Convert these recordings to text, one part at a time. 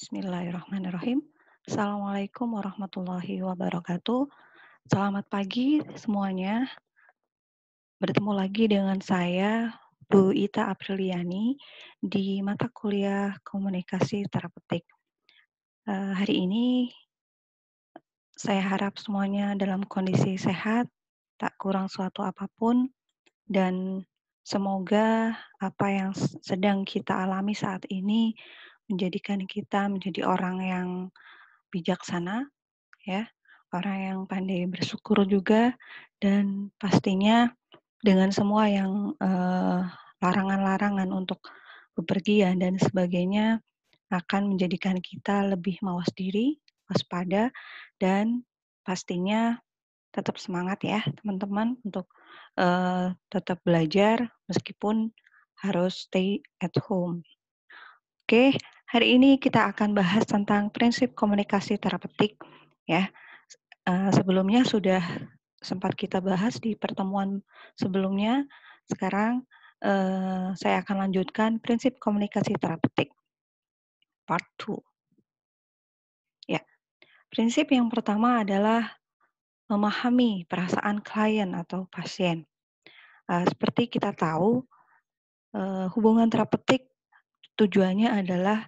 Bismillahirrahmanirrahim. Assalamualaikum warahmatullahi wabarakatuh. Selamat pagi semuanya. Bertemu lagi dengan saya, Bu Ita Apriliani, di mata kuliah Komunikasi Terapeutik. Hari ini saya harap semuanya dalam kondisi sehat, tak kurang suatu apapun, dan semoga apa yang sedang kita alami saat ini menjadikan kita menjadi orang yang bijaksana, ya, orang yang pandai bersyukur juga, dan pastinya dengan semua yang larangan-larangan untuk bepergian dan sebagainya akan menjadikan kita lebih mawas diri, waspada, dan pastinya tetap semangat ya teman-teman untuk tetap belajar meskipun harus stay at home. Oke, hari ini kita akan bahas tentang prinsip komunikasi terapeutik ya. Sebelumnya sudah sempat kita bahas di pertemuan sebelumnya. Sekarang saya akan lanjutkan prinsip komunikasi terapeutik part 2. Ya, prinsip yang pertama adalah memahami perasaan klien atau pasien. Seperti kita tahu, hubungan terapeutik tujuannya adalah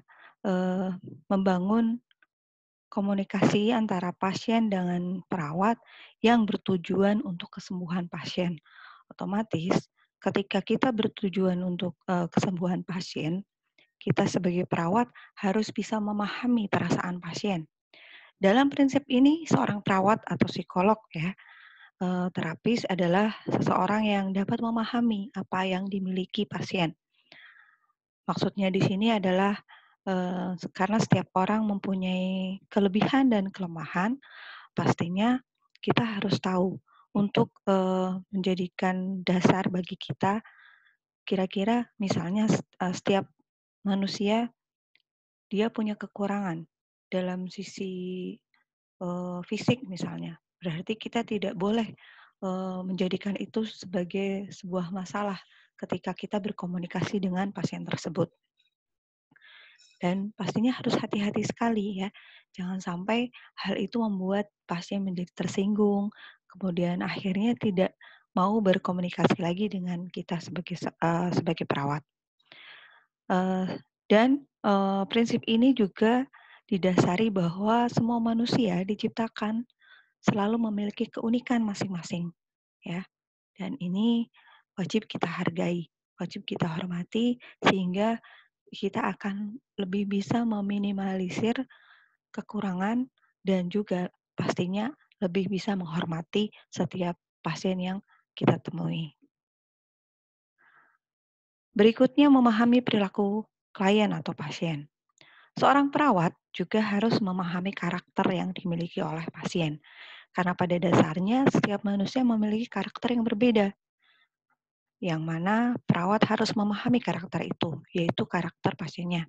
membangun komunikasi antara pasien dengan perawat yang bertujuan untuk kesembuhan pasien. Otomatis ketika kita bertujuan untuk kesembuhan pasien, kita sebagai perawat harus bisa memahami perasaan pasien. Dalam prinsip ini, seorang perawat atau psikolog ya, terapis adalah seseorang yang dapat memahami apa yang dimiliki pasien. Maksudnya di sini adalah karena setiap orang mempunyai kelebihan dan kelemahan, pastinya kita harus tahu untuk menjadikan dasar bagi kita, kira-kira misalnya setiap manusia dia punya kekurangan dalam sisi fisik misalnya. Berarti kita tidak boleh menjadikan itu sebagai sebuah masalah ketika kita berkomunikasi dengan pasien tersebut. Dan pastinya harus hati-hati sekali ya, jangan sampai hal itu membuat pasien menjadi tersinggung, kemudian akhirnya tidak mau berkomunikasi lagi dengan kita sebagai perawat. Prinsip ini juga didasari bahwa semua manusia diciptakan selalu memiliki keunikan masing-masing, ya. Dan ini wajib kita hargai, wajib kita hormati, sehingga kita akan lebih bisa meminimalisir kekurangan dan juga pastinya lebih bisa menghormati setiap pasien yang kita temui. Berikutnya memahami perilaku klien atau pasien. Seorang perawat juga harus memahami karakter yang dimiliki oleh pasien, karena pada dasarnya setiap manusia memiliki karakter yang berbeda, yang mana perawat harus memahami karakter itu, yaitu karakter pasiennya.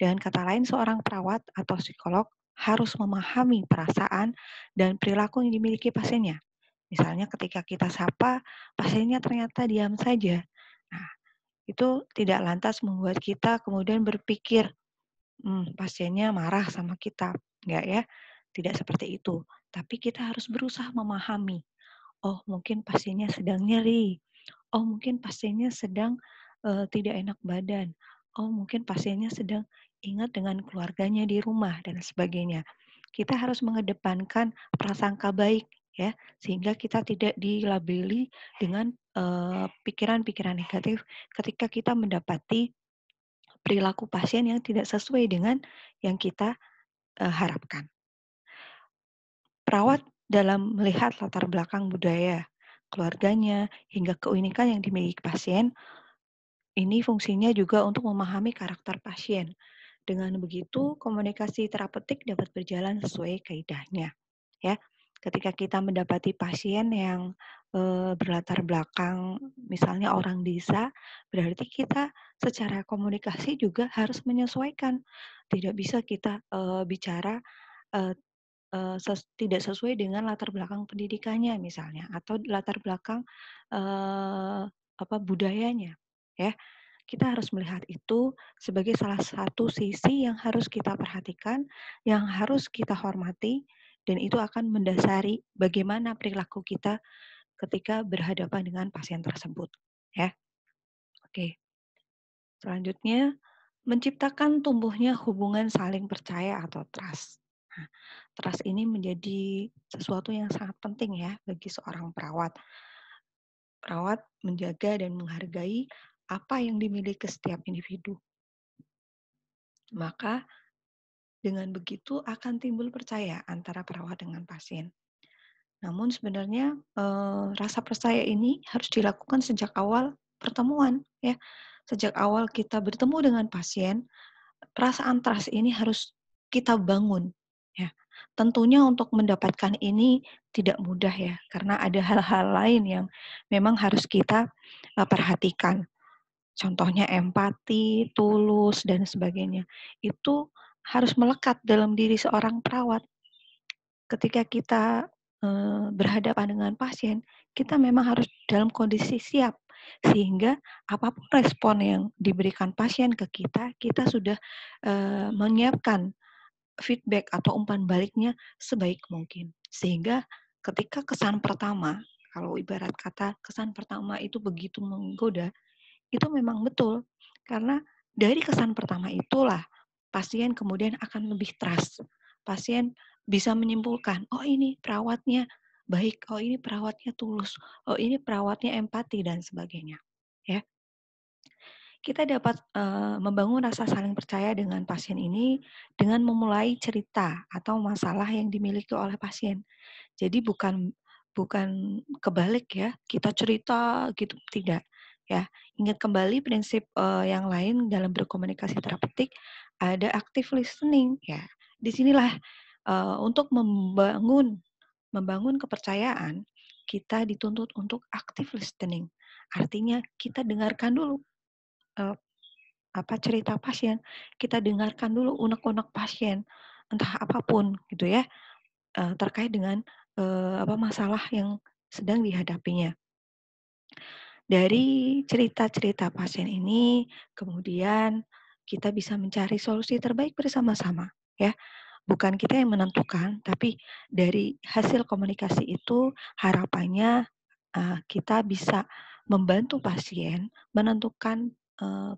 Dengan kata lain, seorang perawat atau psikolog harus memahami perasaan dan perilaku yang dimiliki pasiennya. Misalnya ketika kita sapa, pasiennya ternyata diam saja. Nah, itu tidak lantas membuat kita kemudian berpikir, pasiennya marah sama kita. Enggak ya, tidak seperti itu. Tapi kita harus berusaha memahami, oh mungkin pasiennya sedang nyeri, oh mungkin pasiennya sedang tidak enak badan, oh mungkin pasiennya sedang ingat dengan keluarganya di rumah dan sebagainya. Kita harus mengedepankan prasangka baik ya, sehingga kita tidak dilabeli dengan pikiran-pikiran negatif ketika kita mendapati perilaku pasien yang tidak sesuai dengan yang kita harapkan. Perawat dalam melihat latar belakang budaya, keluarganya, hingga keunikan yang dimiliki pasien, ini fungsinya juga untuk memahami karakter pasien. Dengan begitu, komunikasi terapeutik dapat berjalan sesuai kaidahnya. Ya, ketika kita mendapati pasien yang berlatar belakang, misalnya orang desa, berarti kita secara komunikasi juga harus menyesuaikan. Tidak bisa kita bicara eh, tidak sesuai dengan latar belakang pendidikannya misalnya, atau latar belakang budayanya, ya. kita harus melihat itu sebagai salah satu sisi yang harus kita perhatikan, yang harus kita hormati, dan itu akan mendasari bagaimana perilaku kita ketika berhadapan dengan pasien tersebut. Ya, oke. Selanjutnya, menciptakan tumbuhnya hubungan saling percaya atau trust. Nah, trust ini menjadi sesuatu yang sangat penting ya bagi seorang perawat. Perawat menjaga dan menghargai apa yang dimiliki setiap individu. Maka dengan begitu akan timbul percaya antara perawat dengan pasien. Namun sebenarnya rasa percaya ini harus dilakukan sejak awal pertemuan ya. Sejak awal kita bertemu dengan pasien, perasaan trust ini harus kita bangun ya. Tentunya untuk mendapatkan ini tidak mudah ya, karena ada hal-hal lain yang memang harus kita perhatikan. Contohnya empati, tulus, dan sebagainya. Itu harus melekat dalam diri seorang perawat. Ketika kita berhadapan dengan pasien, kita memang harus dalam kondisi siap. Sehingga apapun respon yang diberikan pasien ke kita, kita sudah menyiapkan feedback atau umpan baliknya sebaik mungkin. Sehingga ketika kesan pertama, kalau ibarat kata kesan pertama itu begitu menggoda, itu memang betul. Karena dari kesan pertama itulah pasien kemudian akan lebih trust. Pasien bisa menyimpulkan, oh ini perawatnya baik, oh ini perawatnya tulus, oh ini perawatnya empati dan sebagainya. Ya, kita dapat membangun rasa saling percaya dengan pasien ini dengan memulai cerita atau masalah yang dimiliki oleh pasien. Jadi bukan bukan kebalik ya, kita cerita gitu, tidak. Ya, ingat kembali prinsip yang lain dalam berkomunikasi terapeutik, ada active listening ya. Disinilah untuk membangun kepercayaan, kita dituntut untuk active listening. Artinya kita dengarkan dulu uh, cerita pasien, kita dengarkan dulu unek-unek pasien, entah apapun gitu ya, terkait dengan masalah yang sedang dihadapinya. Dari cerita-cerita pasien ini, kemudian kita bisa mencari solusi terbaik bersama-sama, ya. Bukan kita yang menentukan, tapi dari hasil komunikasi itu harapannya kita bisa membantu pasien menentukan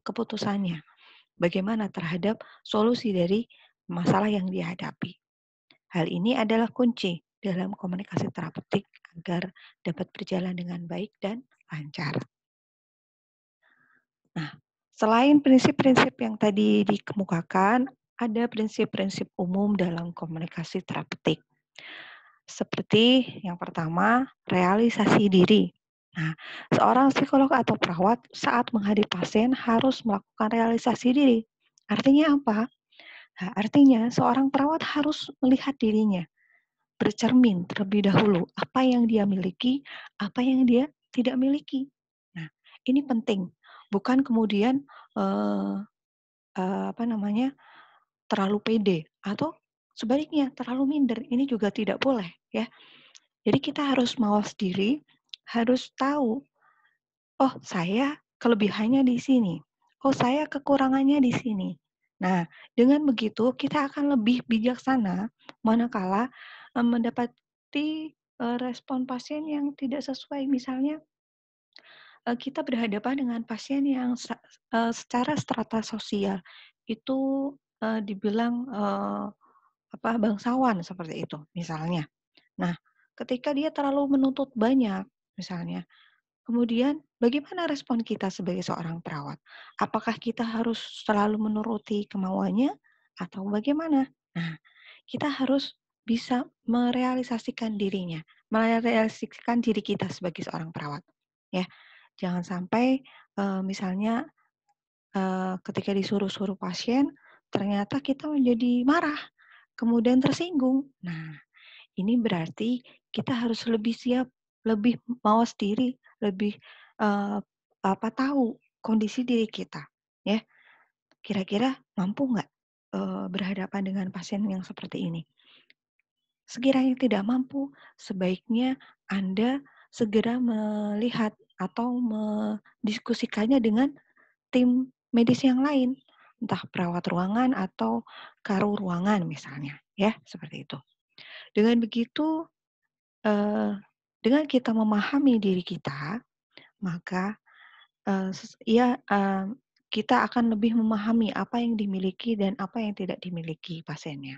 keputusannya, bagaimana terhadap solusi dari masalah yang dihadapi. Hal ini adalah kunci dalam komunikasi terapeutik agar dapat berjalan dengan baik dan lancar. Nah, selain prinsip-prinsip yang tadi dikemukakan, ada prinsip-prinsip umum dalam komunikasi terapeutik. Seperti yang pertama, realisasi diri. Nah, seorang psikolog atau perawat saat menghadapi pasien harus melakukan realisasi diri. Artinya apa? Nah, artinya seorang perawat harus melihat dirinya, bercermin terlebih dahulu apa yang dia miliki, apa yang dia tidak miliki. Nah, ini penting. Bukan kemudian eh, terlalu pede atau sebaliknya terlalu minder. Ini juga tidak boleh ya. Jadi kita harus mawas diri, harus tahu, oh saya kelebihannya di sini, oh saya kekurangannya di sini. Nah, dengan begitu kita akan lebih bijaksana manakala mendapati respon pasien yang tidak sesuai. Misalnya kita berhadapan dengan pasien yang secara strata sosial itu dibilang bangsawan seperti itu misalnya. Nah, ketika dia terlalu menuntut banyak misalnya, kemudian bagaimana respon kita sebagai seorang perawat? Apakah kita harus selalu menuruti kemauannya atau bagaimana? Nah, kita harus bisa merealisasikan dirinya, merealisasikan diri kita sebagai seorang perawat. Ya, jangan sampai misalnya ketika disuruh-suruh pasien, ternyata kita menjadi marah, kemudian tersinggung. Nah, ini berarti kita harus lebih siap, lebih mawas diri, lebih uh, tahu kondisi diri kita, ya. Kira-kira mampu nggak berhadapan dengan pasien yang seperti ini? Sekiranya tidak mampu, sebaiknya Anda segera melihat atau mendiskusikannya dengan tim medis yang lain, entah perawat ruangan atau karo ruangan misalnya, ya, seperti itu. Dengan begitu, dengan kita memahami diri kita, maka, kita akan lebih memahami apa yang dimiliki dan apa yang tidak dimiliki pasiennya.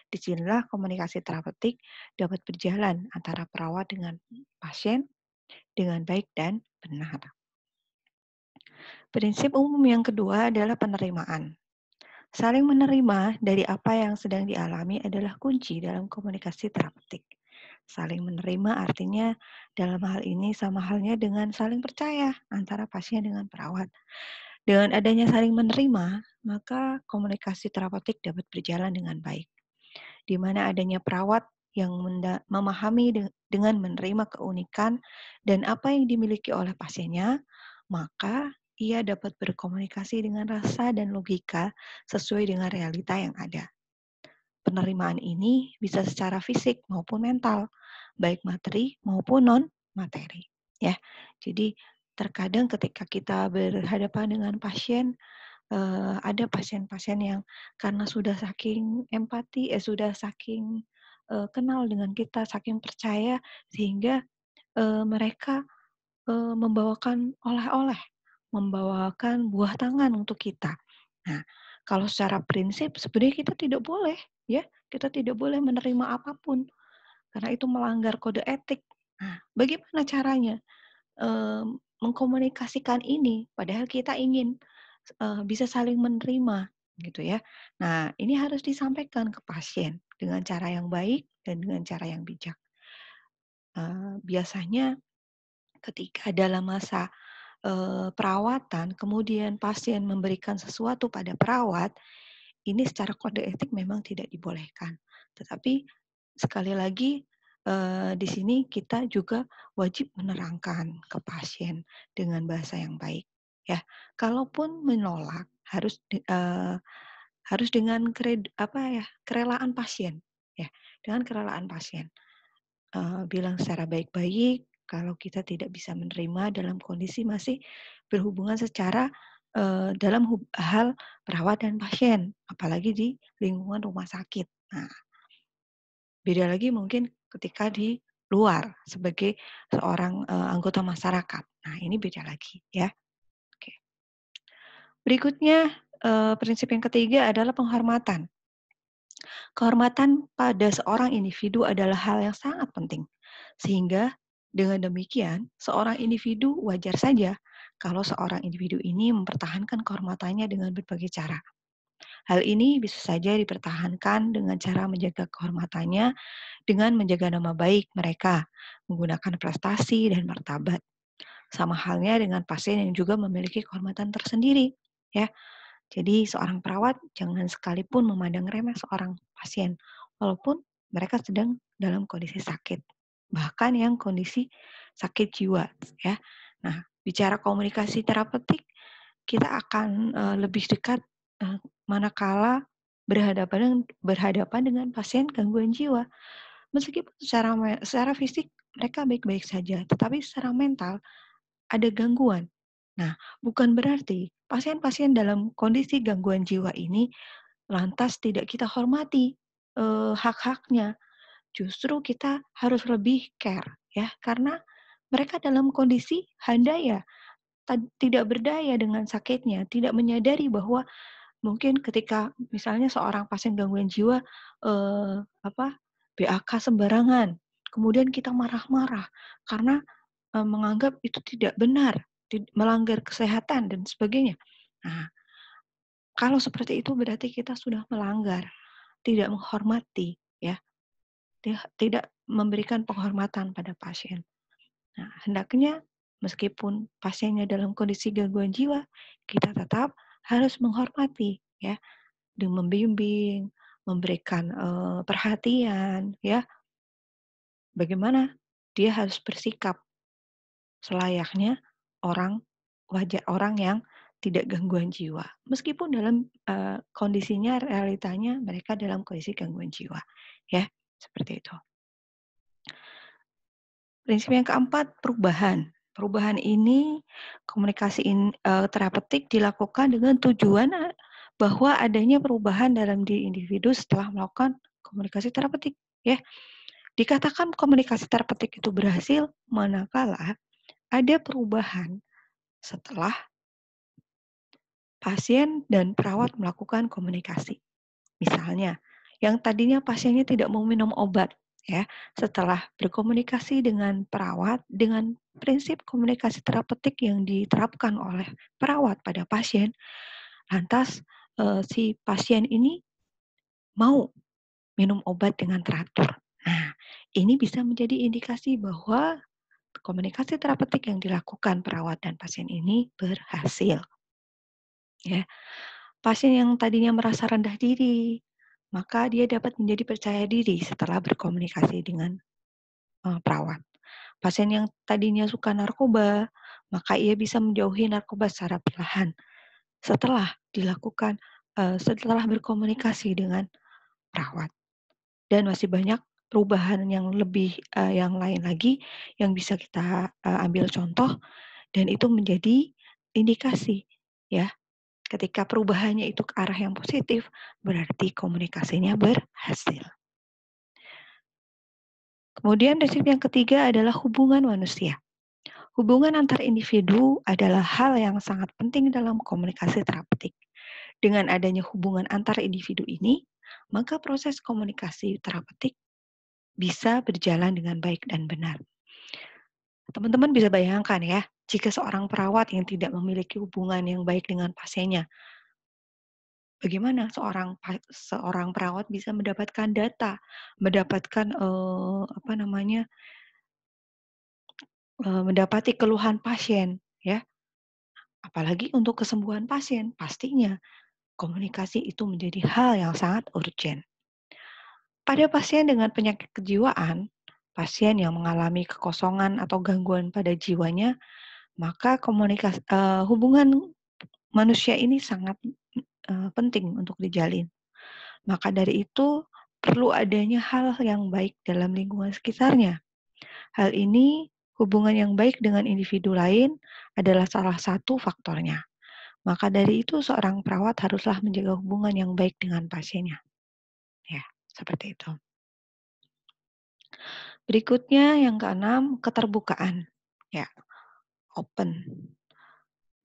Disinilah komunikasi terapeutik dapat berjalan antara perawat dengan pasien dengan baik dan benar. Prinsip umum yang kedua adalah penerimaan. Saling menerima dari apa yang sedang dialami adalah kunci dalam komunikasi terapeutik. Saling menerima artinya dalam hal ini sama halnya dengan saling percaya antara pasien dengan perawat. Dengan adanya saling menerima, maka komunikasi terapeutik dapat berjalan dengan baik. Di mana adanya perawat yang memahami dengan menerima keunikan dan apa yang dimiliki oleh pasiennya, maka ia dapat berkomunikasi dengan rasa dan logika sesuai dengan realita yang ada. Penerimaan ini bisa secara fisik maupun mental, baik materi maupun non-materi. Ya, jadi terkadang ketika kita berhadapan dengan pasien, ada pasien-pasien yang karena sudah saking empati, sudah saking kenal dengan kita, saking percaya sehingga mereka membawakan oleh-oleh, membawakan buah tangan untuk kita. Nah, kalau secara prinsip sebenarnya kita tidak boleh, ya, kita tidak boleh menerima apapun karena itu melanggar kode etik. Nah, bagaimana caranya mengkomunikasikan ini? Padahal kita ingin bisa saling menerima, gitu ya. Nah, ini harus disampaikan ke pasien dengan cara yang baik dan dengan cara yang bijak. Biasanya ketika dalam masa perawatan, kemudian pasien memberikan sesuatu pada perawat, ini secara kode etik memang tidak dibolehkan. Tetapi sekali lagi di sini kita juga wajib menerangkan ke pasien dengan bahasa yang baik. Ya, kalaupun menolak harus dengan kerelaan pasien. Ya, dengan kerelaan pasien. Bilang secara baik-baik kalau kita tidak bisa menerima dalam kondisi masih berhubungan secara dalam hal perawat dan pasien, apalagi di lingkungan rumah sakit. Nah, beda lagi mungkin ketika di luar sebagai seorang anggota masyarakat. Nah, ini beda lagi ya. Oke. Berikutnya prinsip yang ketiga adalah penghormatan. Kehormatan pada seorang individu adalah hal yang sangat penting. Sehingga dengan demikian, seorang individu wajar saja kalau seorang individu ini mempertahankan kehormatannya dengan berbagai cara. Hal ini bisa saja dipertahankan dengan cara menjaga kehormatannya dengan menjaga nama baik mereka, menggunakan prestasi dan martabat. Sama halnya dengan pasien yang juga memiliki kehormatan tersendiri, ya. Jadi seorang perawat jangan sekalipun memandang remeh seorang pasien, walaupun mereka sedang dalam kondisi sakit, bahkan yang kondisi sakit jiwa, ya. Nah, bicara komunikasi terapeutik, kita akan lebih dekat manakala berhadapan dengan pasien gangguan jiwa. Meskipun secara fisik mereka baik-baik saja, tetapi secara mental ada gangguan. Nah, bukan berarti pasien-pasien dalam kondisi gangguan jiwa ini lantas tidak kita hormati hak-haknya. Justru kita harus lebih care ya, karena mereka dalam kondisi handaya, tidak berdaya dengan sakitnya, tidak menyadari bahwa mungkin ketika misalnya seorang pasien gangguan jiwa eh, apa BAK sembarangan, kemudian kita marah-marah karena menganggap itu tidak benar, melanggar kesehatan dan sebagainya. Nah, kalau seperti itu berarti kita sudah melanggar, tidak menghormati, ya, tidak memberikan penghormatan pada pasien. Nah, hendaknya meskipun pasiennya dalam kondisi gangguan jiwa, kita tetap harus menghormati, ya, dengan membimbing, memberikan perhatian, ya, bagaimana dia harus bersikap selayaknya orang yang tidak gangguan jiwa. Meskipun dalam kondisinya, realitanya mereka dalam kondisi gangguan jiwa. Ya, seperti itu. Prinsip yang keempat, perubahan. Perubahan ini, terapeutik dilakukan dengan tujuan bahwa adanya perubahan dalam diri individu setelah melakukan komunikasi terapeutik, ya. Dikatakan komunikasi terapeutik itu berhasil manakala ada perubahan setelah pasien dan perawat melakukan komunikasi. Misalnya, yang tadinya pasiennya tidak mau minum obat, ya, setelah berkomunikasi dengan perawat dengan prinsip komunikasi terapeutik yang diterapkan oleh perawat pada pasien, lantas si pasien ini mau minum obat dengan teratur. Nah, ini bisa menjadi indikasi bahwa komunikasi terapeutik yang dilakukan perawat dan pasien ini berhasil. Ya, pasien yang tadinya merasa rendah diri, maka dia dapat menjadi percaya diri setelah berkomunikasi dengan perawat. Pasien yang tadinya suka narkoba, maka ia bisa menjauhi narkoba secara perlahan setelah berkomunikasi dengan perawat. Dan masih banyak perubahan yang lain lagi yang bisa kita ambil contoh dan itu menjadi indikasi, ya. Ketika perubahannya itu ke arah yang positif, berarti komunikasinya berhasil. Kemudian prinsip yang ketiga adalah hubungan manusia. Hubungan antar individu adalah hal yang sangat penting dalam komunikasi terapeutik. Dengan adanya hubungan antar individu ini, maka proses komunikasi terapeutik bisa berjalan dengan baik dan benar. Teman-teman bisa bayangkan ya, jika seorang perawat yang tidak memiliki hubungan yang baik dengan pasiennya, bagaimana seorang perawat bisa mendapatkan data, mendapatkan mendapati keluhan pasien, ya. Apalagi untuk kesembuhan pasien, pastinya komunikasi itu menjadi hal yang sangat urgent. Pada pasien dengan penyakit kejiwaan, pasien yang mengalami kekosongan atau gangguan pada jiwanya, maka hubungan manusia ini sangat penting untuk dijalin. Maka dari itu perlu adanya hal yang baik dalam lingkungan sekitarnya. Hal ini, hubungan yang baik dengan individu lain adalah salah satu faktornya. Maka dari itu seorang perawat haruslah menjaga hubungan yang baik dengan pasiennya. Ya, seperti itu. Berikutnya yang keenam, keterbukaan. Ya, open.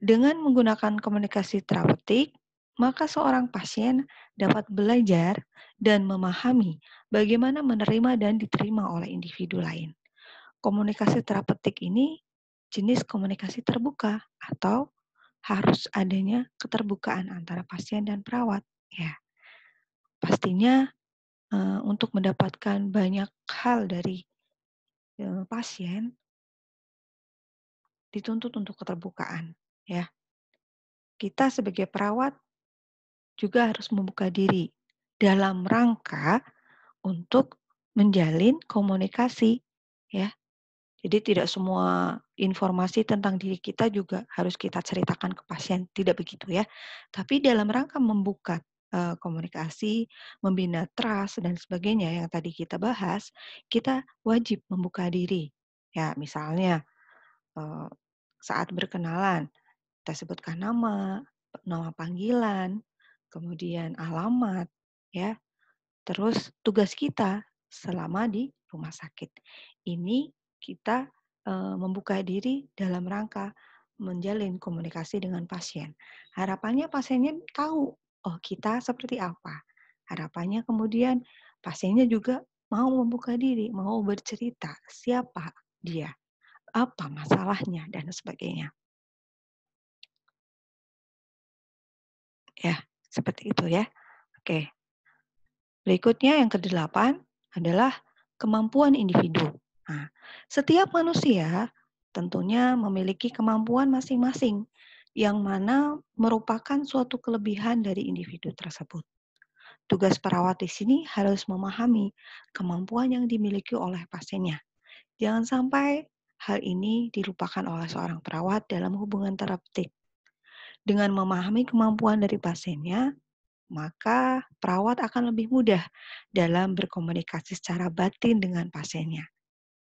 Dengan menggunakan komunikasi terapeutik, maka seorang pasien dapat belajar dan memahami bagaimana menerima dan diterima oleh individu lain. Komunikasi terapeutik ini jenis komunikasi terbuka atau harus adanya keterbukaan antara pasien dan perawat. Ya, pastinya untuk mendapatkan banyak hal dari pasien dituntut untuk keterbukaan. Ya, kita sebagai perawat juga harus membuka diri dalam rangka untuk menjalin komunikasi, ya. Jadi tidak semua informasi tentang diri kita juga harus kita ceritakan ke pasien, tidak begitu ya. Tapi dalam rangka membuka komunikasi, membina trust dan sebagainya yang tadi kita bahas, kita wajib membuka diri. Ya, misalnya eee, saat berkenalan kita sebutkan nama, nama panggilan, kemudian alamat, ya. Terus tugas kita selama di rumah sakit. Ini kita membuka diri dalam rangka menjalin komunikasi dengan pasien. Harapannya pasiennya tahu, oh kita seperti apa. Harapannya kemudian pasiennya juga mau membuka diri, mau bercerita siapa dia, apa masalahnya dan sebagainya. Ya, seperti itu ya. Oke. Berikutnya yang kedelapan adalah kemampuan individu. Nah, setiap manusia tentunya memiliki kemampuan masing-masing yang mana merupakan suatu kelebihan dari individu tersebut. Tugas perawat di sini harus memahami kemampuan yang dimiliki oleh pasiennya. Jangan sampai hal ini dilupakan oleh seorang perawat dalam hubungan terapeutik. Dengan memahami kemampuan dari pasiennya, maka perawat akan lebih mudah dalam berkomunikasi secara batin dengan pasiennya.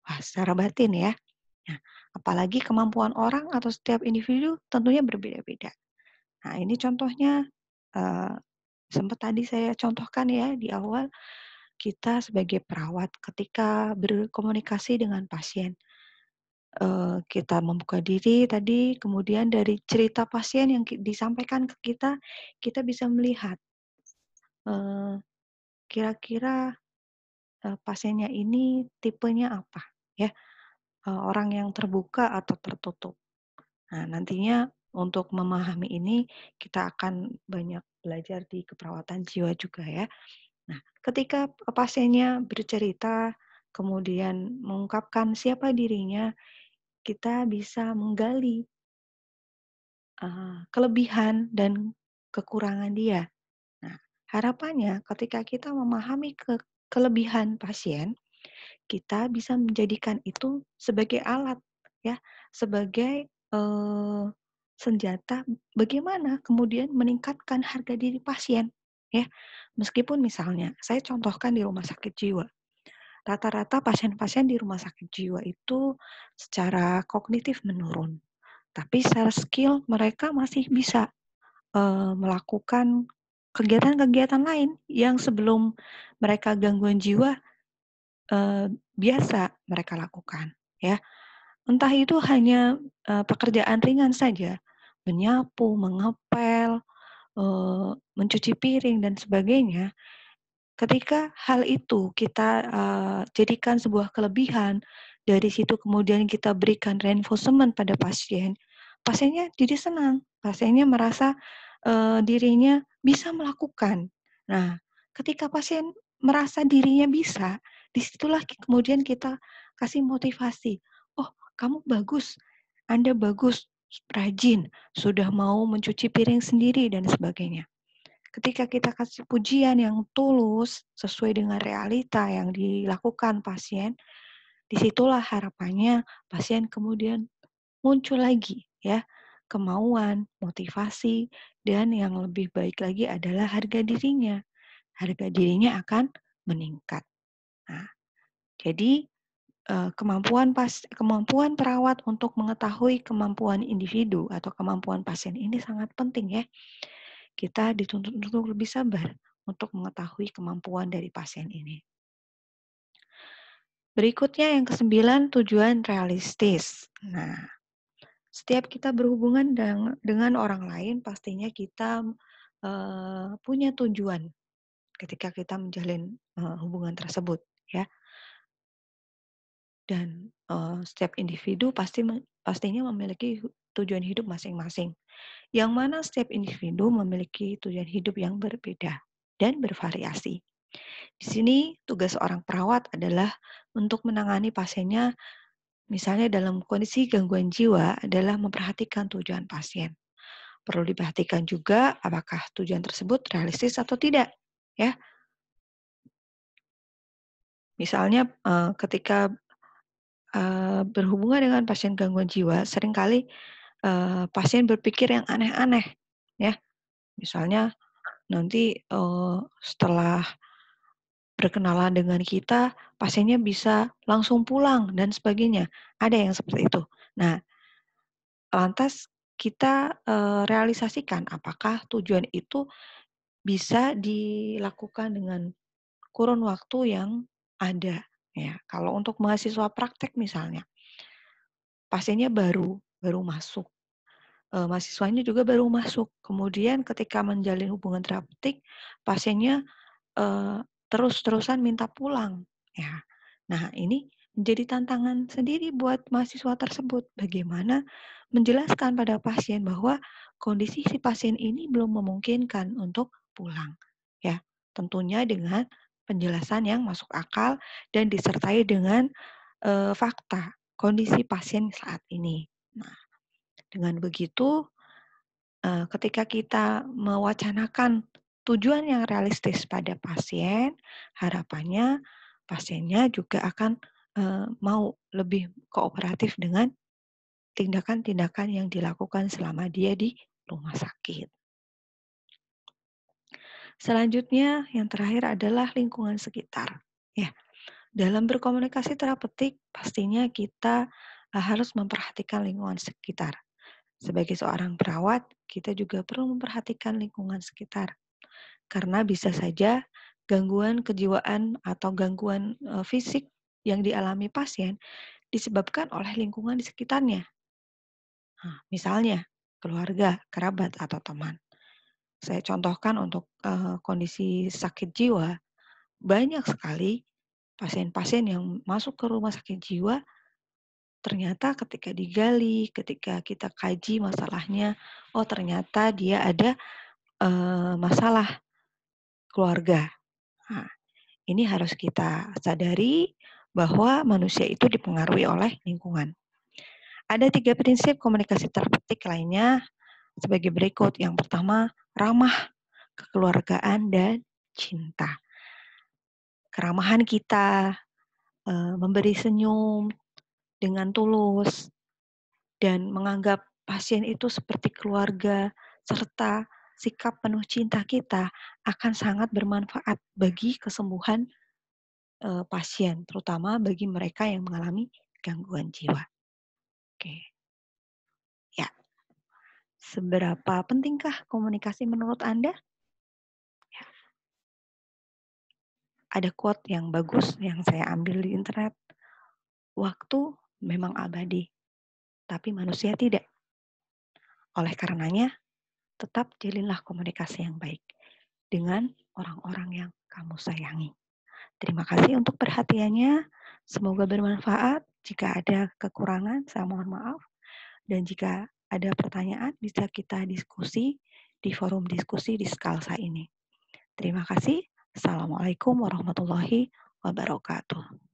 Wah, secara batin ya. Nah, apalagi kemampuan orang atau setiap individu tentunya berbeda-beda. Nah, ini contohnya eee, sempat tadi saya contohkan ya di awal, kita sebagai perawat ketika berkomunikasi dengan pasien, kita membuka diri tadi, kemudian dari cerita pasien yang disampaikan ke kita, kita bisa melihat, eee, kira-kira, pasiennya ini tipenya apa ya, orang yang terbuka atau tertutup. Nah, nantinya untuk memahami ini kita akan banyak belajar di keperawatan jiwa juga ya. Nah, ketika pasiennya bercerita, kemudian mengungkapkan siapa dirinya, kita bisa menggali kelebihan dan kekurangan dia. Nah, harapannya ketika kita memahami kelebihan pasien, kita bisa menjadikan itu sebagai alat ya, sebagai, senjata bagaimana kemudian meningkatkan harga diri pasien, ya. Meskipun misalnya saya contohkan di rumah sakit jiwa, rata-rata pasien-pasien di rumah sakit jiwa itu secara kognitif menurun, tapi secara skill mereka masih bisa, melakukan kegiatan-kegiatan lain yang sebelum mereka gangguan jiwa biasa mereka lakukan, ya. Entah itu hanya, pekerjaan ringan saja, menyapu, mengepel, mencuci piring dan sebagainya. Ketika hal itu kita, jadikan sebuah kelebihan, dari situ kemudian kita berikan reinforcement pada pasien, pasiennya jadi senang, pasiennya merasa, dirinya bisa melakukan. Nah, ketika pasien merasa dirinya bisa, disitulah kemudian kita kasih motivasi, "Oh, kamu bagus, Anda bagus, rajin, sudah mau mencuci piring sendiri," dan sebagainya. Ketika kita kasih pujian yang tulus, sesuai dengan realita yang dilakukan pasien, disitulah harapannya pasien kemudian muncul lagi ya, kemauan, motivasi, dan yang lebih baik lagi adalah harga dirinya. Harga dirinya akan meningkat. Nah, jadi kemampuan perawat untuk mengetahui kemampuan individu atau kemampuan pasien ini sangat penting ya. Kita dituntut untuk lebih sabar untuk mengetahui kemampuan dari pasien ini. Berikutnya yang kesembilan, tujuan realistis. Nah, setiap kita berhubungan dengan orang lain, pastinya kita punya tujuan ketika kita menjalin hubungan tersebut, ya. Dan setiap individu pastinya memiliki tujuan hidup masing-masing. Yang mana setiap individu memiliki tujuan hidup yang berbeda dan bervariasi. Di sini tugas seorang perawat adalah untuk menangani pasiennya, misalnya dalam kondisi gangguan jiwa adalah memperhatikan tujuan pasien. Perlu diperhatikan juga apakah tujuan tersebut realistis atau tidak, ya. Misalnya ketika berhubungan dengan pasien gangguan jiwa, seringkali pasien berpikir yang aneh-aneh, ya. Misalnya nanti setelah berkenalan dengan kita, pasiennya bisa langsung pulang dan sebagainya. Ada yang seperti itu. Nah, lantas kita, realisasikan apakah tujuan itu bisa dilakukan dengan kurun waktu yang ada, ya. Kalau untuk mahasiswa praktek misalnya, pasiennya baru baru masuk, mahasiswanya juga baru masuk, kemudian ketika menjalin hubungan terapeutik, pasiennya terus-terusan minta pulang, ya. Nah, ini menjadi tantangan sendiri buat mahasiswa tersebut, bagaimana menjelaskan pada pasien bahwa kondisi si pasien ini belum memungkinkan untuk pulang, ya. Tentunya dengan penjelasan yang masuk akal dan disertai dengan, fakta kondisi pasien saat ini. Nah, dengan begitu ketika kita mewacanakan tujuan yang realistis pada pasien, harapannya pasiennya juga akan mau lebih kooperatif dengan tindakan-tindakan yang dilakukan selama dia di rumah sakit. Selanjutnya, yang terakhir adalah lingkungan sekitar. Ya, dalam berkomunikasi terapeutik, pastinya kita harus memperhatikan lingkungan sekitar. Sebagai seorang perawat, kita juga perlu memperhatikan lingkungan sekitar. Karena bisa saja gangguan kejiwaan atau gangguan fisik yang dialami pasien disebabkan oleh lingkungan di sekitarnya. Nah, misalnya keluarga, kerabat, atau teman. Saya contohkan untuk kondisi sakit jiwa, banyak sekali pasien-pasien yang masuk ke rumah sakit jiwa, ternyata ketika digali, ketika kita kaji masalahnya, oh ternyata dia ada masalah keluarga. Nah, ini harus kita sadari bahwa manusia itu dipengaruhi oleh lingkungan. Ada 3 prinsip komunikasi terpetik lainnya sebagai berikut. Yang pertama, ramah, kekeluargaan, dan cinta. Keramahan kita, memberi senyum dengan tulus, dan menganggap pasien itu seperti keluarga, serta sikap penuh cinta kita akan sangat bermanfaat bagi kesembuhan pasien, terutama bagi mereka yang mengalami gangguan jiwa. Oke, ya. Seberapa pentingkah komunikasi menurut Anda? Ya, ada quote yang bagus yang saya ambil di internet. Waktu memang abadi, tapi manusia tidak. Oleh karenanya, tetap jalinlah komunikasi yang baik dengan orang-orang yang kamu sayangi. Terima kasih untuk perhatiannya. Semoga bermanfaat. Jika ada kekurangan, saya mohon maaf. Dan jika ada pertanyaan, bisa kita diskusi di forum diskusi di Skalsa ini. Terima kasih. Assalamualaikum warahmatullahi wabarakatuh.